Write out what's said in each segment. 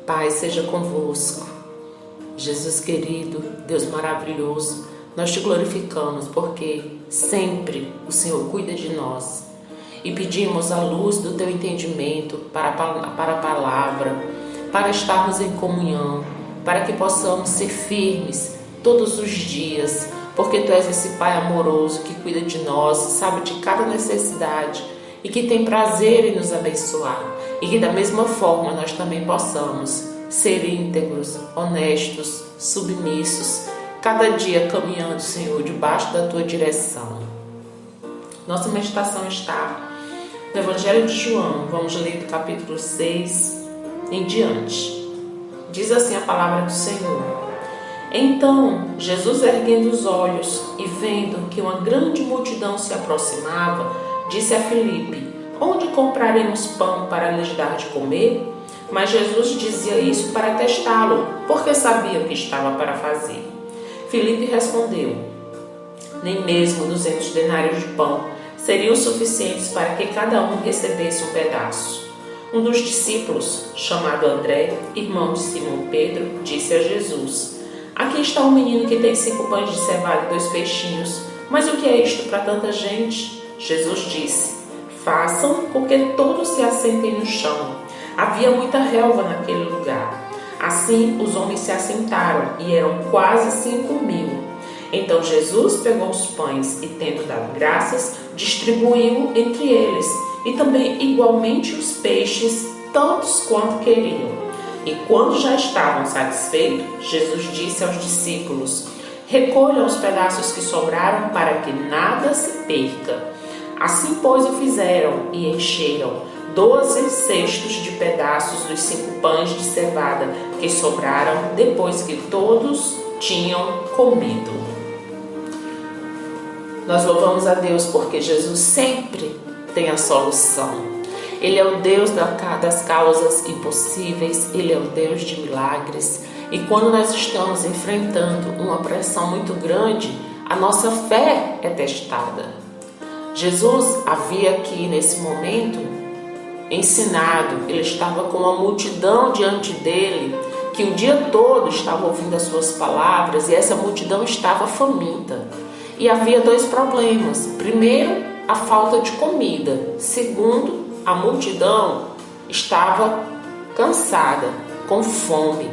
Pai seja convosco. Jesus querido, Deus maravilhoso, nós te glorificamos porque sempre o Senhor cuida de nós e pedimos a luz do teu entendimento para a palavra, para estarmos em comunhão, para que possamos ser firmes todos os dias, porque tu és esse Pai amoroso que cuida de nós, sabe de cada necessidade e que tem prazer em nos abençoar, e que da mesma forma nós também possamos ser íntegros, honestos, submissos, cada dia caminhando, Senhor, debaixo da tua direção. Nossa meditação está no Evangelho de João, vamos ler do capítulo 6 em diante. Diz assim a palavra do Senhor: Então Jesus, erguendo os olhos e vendo que uma grande multidão se aproximava, disse a Filipe: Onde compraremos pão para lhes dar de comer? Mas Jesus dizia isso para testá-lo, porque sabia o que estava para fazer. Filipe respondeu: Nem mesmo 200 denários de pão seriam suficientes para que cada um recebesse um pedaço. Um dos discípulos, chamado André, irmão de Simão Pedro, disse a Jesus: Aqui está um menino que tem 5 pães de cevada e 2 peixinhos, mas o que é isto para tanta gente? Jesus disse: Façam com que todos se assentem no chão. Havia muita relva naquele lugar. Assim os homens se assentaram e eram quase 5.000. Então Jesus pegou os pães e, tendo dado graças, distribuiu entre eles, e também igualmente os peixes, tantos quanto queriam. E quando já estavam satisfeitos, Jesus disse aos discípulos: Recolham os pedaços que sobraram para que nada se perca. Assim, pois, o fizeram e encheram 12 cestos de pedaços dos 5 pães de cevada que sobraram depois que todos tinham comido. Nós louvamos a Deus porque Jesus sempre tem a solução. Ele é o Deus das causas impossíveis, Ele é o Deus de milagres. E quando nós estamos enfrentando uma pressão muito grande, a nossa fé é testada. Jesus havia aqui nesse momento ensinado, ele estava com uma multidão diante dele, que o dia todo estava ouvindo as suas palavras, e essa multidão estava faminta. E havia 2 problemas. Primeiro, a falta de comida. Segundo, a multidão estava cansada, com fome.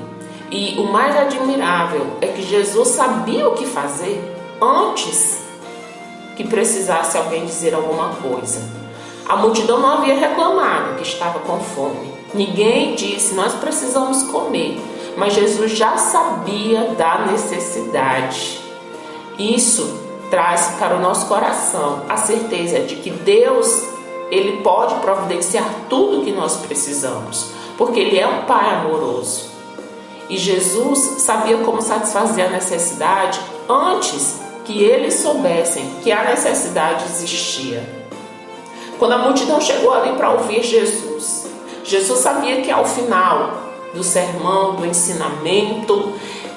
E o mais admirável é que Jesus sabia o que fazer antes que precisasse alguém dizer alguma coisa. A multidão não havia reclamado que estava com fome. Ninguém disse: nós precisamos comer. Mas Jesus já sabia da necessidade. Isso traz para o nosso coração a certeza de que Deus, Ele pode providenciar tudo o que nós precisamos, porque Ele é um Pai amoroso. E Jesus sabia como satisfazer a necessidade antes que eles soubessem que a necessidade existia. Quando a multidão chegou ali para ouvir Jesus, Jesus sabia que ao final do sermão, do ensinamento,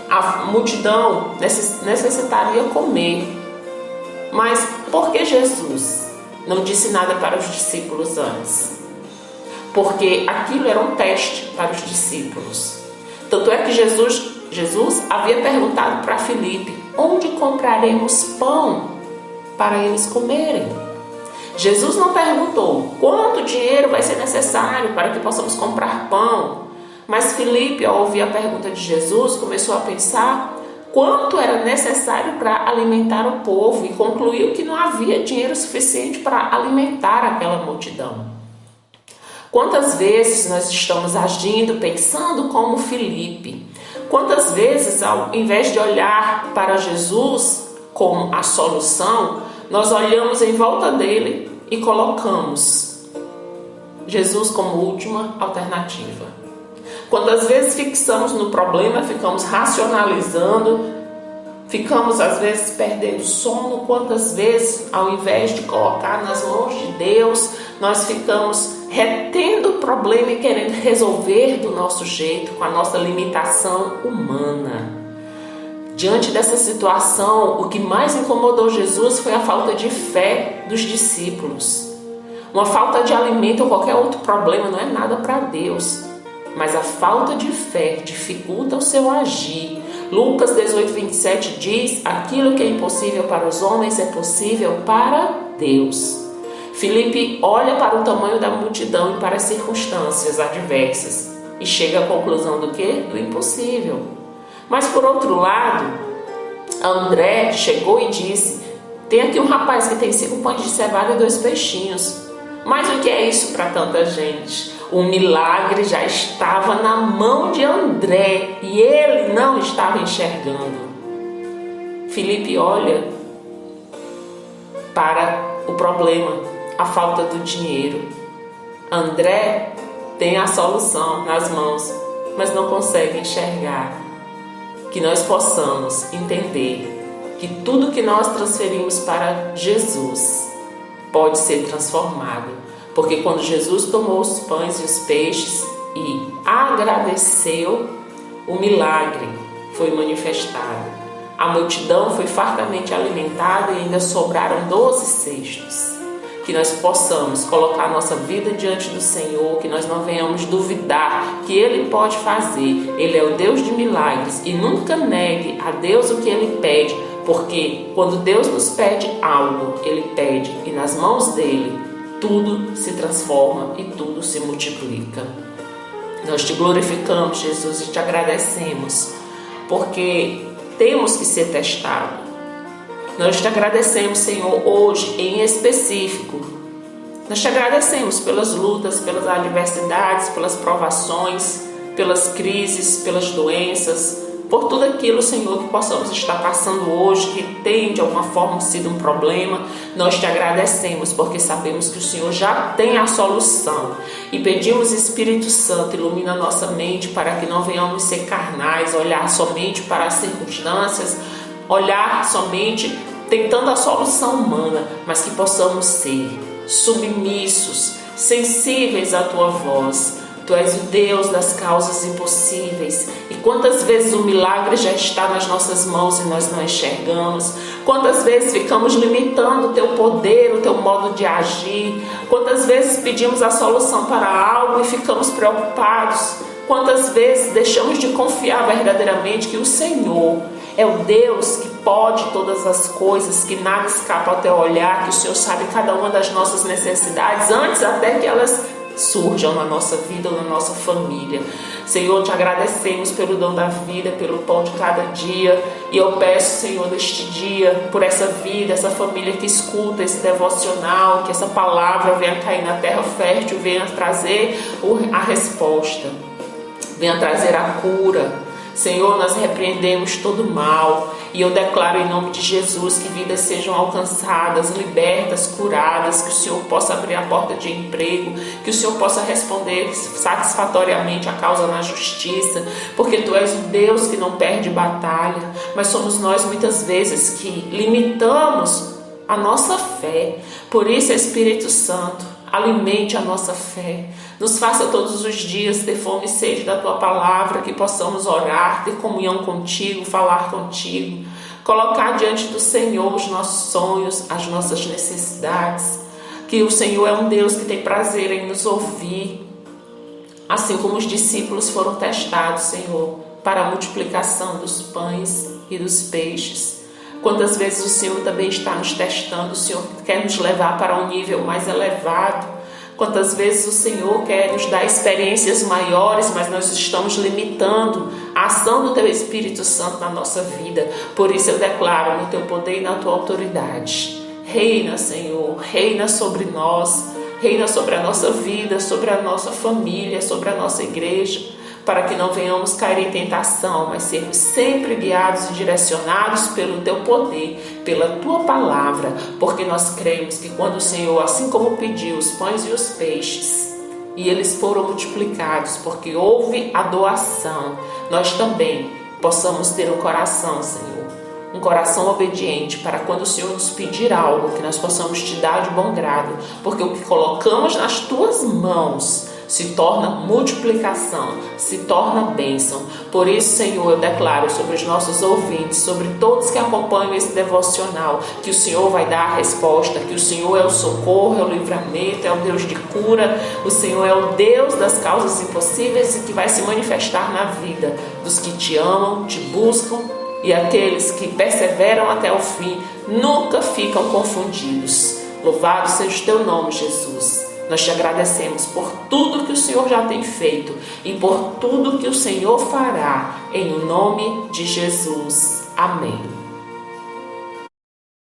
a multidão necessitaria comer. Mas por que Jesus não disse nada para os discípulos antes? Porque aquilo era um teste para os discípulos. Tanto é que Jesus havia perguntado para Filipe: onde compraremos pão para eles comerem? Jesus não perguntou quanto dinheiro vai ser necessário para que possamos comprar pão. Mas Filipe, ao ouvir a pergunta de Jesus, começou a pensar quanto era necessário para alimentar o povo e concluiu que não havia dinheiro suficiente para alimentar aquela multidão. Quantas vezes nós estamos agindo, pensando como Filipe? Quantas vezes, ao invés de olhar para Jesus como a solução, nós olhamos em volta dele e colocamos Jesus como última alternativa? Quantas vezes fixamos no problema, ficamos racionalizando, ficamos às vezes perdendo sono? Quantas vezes, ao invés de colocar nas mãos de Deus, nós ficamos retendo o problema e querendo resolver do nosso jeito, com a nossa limitação humana? Diante dessa situação, o que mais incomodou Jesus foi a falta de fé dos discípulos. Uma falta de alimento ou qualquer outro problema não é nada para Deus. mas a falta de fé dificulta o seu agir. Lucas 18:27 diz: aquilo que é impossível para os homens é possível para Deus. Filipe olha para o tamanho da multidão e para as circunstâncias adversas e chega à conclusão do quê? Do impossível. Mas por outro lado, André chegou e disse: tem aqui um rapaz que tem 5 pães de cevada e 2 peixinhos. Mas o que é isso para tanta gente? O milagre já estava na mão de André e ele não estava enxergando. Filipe olha para o problema, a falta do dinheiro. André tem a solução nas mãos, mas não consegue enxergar. Que nós possamos entender que tudo que nós transferimos para Jesus pode ser transformado, porque quando Jesus tomou os pães e os peixes e agradeceu, o milagre foi manifestado. A multidão foi fartamente alimentada e ainda sobraram 12 cestos. Que nós possamos colocar nossa vida diante do Senhor, que nós não venhamos duvidar que Ele pode fazer. Ele é o Deus de milagres e nunca negue a Deus o que Ele pede, porque quando Deus nos pede algo, Ele pede e nas mãos dEle tudo se transforma e tudo se multiplica. Nós te glorificamos, Jesus, e te agradecemos, porque temos que ser testados. Nós te agradecemos, Senhor, hoje em específico. Nós te agradecemos pelas lutas, pelas adversidades, pelas provações, pelas crises, pelas doenças, por tudo aquilo, Senhor, que possamos estar passando hoje, que tem de alguma forma sido um problema. Nós te agradecemos porque sabemos que o Senhor já tem a solução. E pedimos, Espírito Santo, ilumina a nossa mente para que não venhamos ser carnais, olhar somente para as circunstâncias, olhar somente tentando a solução humana, mas que possamos ser submissos, sensíveis à tua voz. Tu és o Deus das causas impossíveis. E quantas vezes o milagre já está nas nossas mãos e nós não enxergamos? Quantas vezes ficamos limitando o teu poder, o teu modo de agir? Quantas vezes pedimos a solução para algo e ficamos preocupados? Quantas vezes deixamos de confiar verdadeiramente que o Senhor é o Deus que pode todas as coisas, que nada escapa ao teu olhar, que o Senhor sabe cada uma das nossas necessidades, antes até que elas surjam na nossa vida ou na nossa família. Senhor, te agradecemos pelo dom da vida, pelo pão de cada dia, e eu peço, Senhor, neste dia, por essa vida, essa família que escuta esse devocional, que essa palavra venha cair na terra fértil, venha trazer a resposta, venha trazer a cura. Senhor, nós repreendemos todo mal e eu declaro em nome de Jesus que vidas sejam alcançadas, libertas, curadas, que o Senhor possa abrir a porta de emprego, que o Senhor possa responder satisfatoriamente a causa na justiça, porque Tu és o Deus que não perde batalha, mas somos nós muitas vezes que limitamos a nossa fé. Por isso, Espírito Santo, alimente a nossa fé, nos faça todos os dias ter fome e sede da Tua palavra, que possamos orar, ter comunhão contigo, falar contigo, colocar diante do Senhor os nossos sonhos, as nossas necessidades, que o Senhor é um Deus que tem prazer em nos ouvir, assim como os discípulos foram testados, Senhor, para a multiplicação dos pães e dos peixes. Quantas vezes o Senhor também está nos testando, o Senhor quer nos levar para um nível mais elevado. Quantas vezes o Senhor quer nos dar experiências maiores, mas nós estamos limitando a ação do Teu Espírito Santo na nossa vida. Por isso eu declaro no Teu poder e na Tua autoridade. Reina, Senhor, reina sobre nós, reina sobre a nossa vida, sobre a nossa família, sobre a nossa igreja, para que não venhamos cair em tentação, mas sermos sempre guiados e direcionados pelo Teu poder, pela Tua palavra, porque nós cremos que quando o Senhor, assim como pediu os pães e os peixes, e eles foram multiplicados, porque houve a doação, nós também possamos ter um coração, Senhor, um coração obediente, para quando o Senhor nos pedir algo, que nós possamos Te dar de bom grado, porque o que colocamos nas Tuas mãos, se torna multiplicação, se torna bênção. Por isso, Senhor, eu declaro sobre os nossos ouvintes, sobre todos que acompanham esse devocional, que o Senhor vai dar a resposta, que o Senhor é o socorro, é o livramento, é o Deus de cura, o Senhor é o Deus das causas impossíveis e que vai se manifestar na vida dos que te amam, te buscam, e aqueles que perseveram até o fim nunca ficam confundidos. Louvado seja o teu nome, Jesus. Nós te agradecemos por tudo que o Senhor já tem feito e por tudo que o Senhor fará, em nome de Jesus. Amém.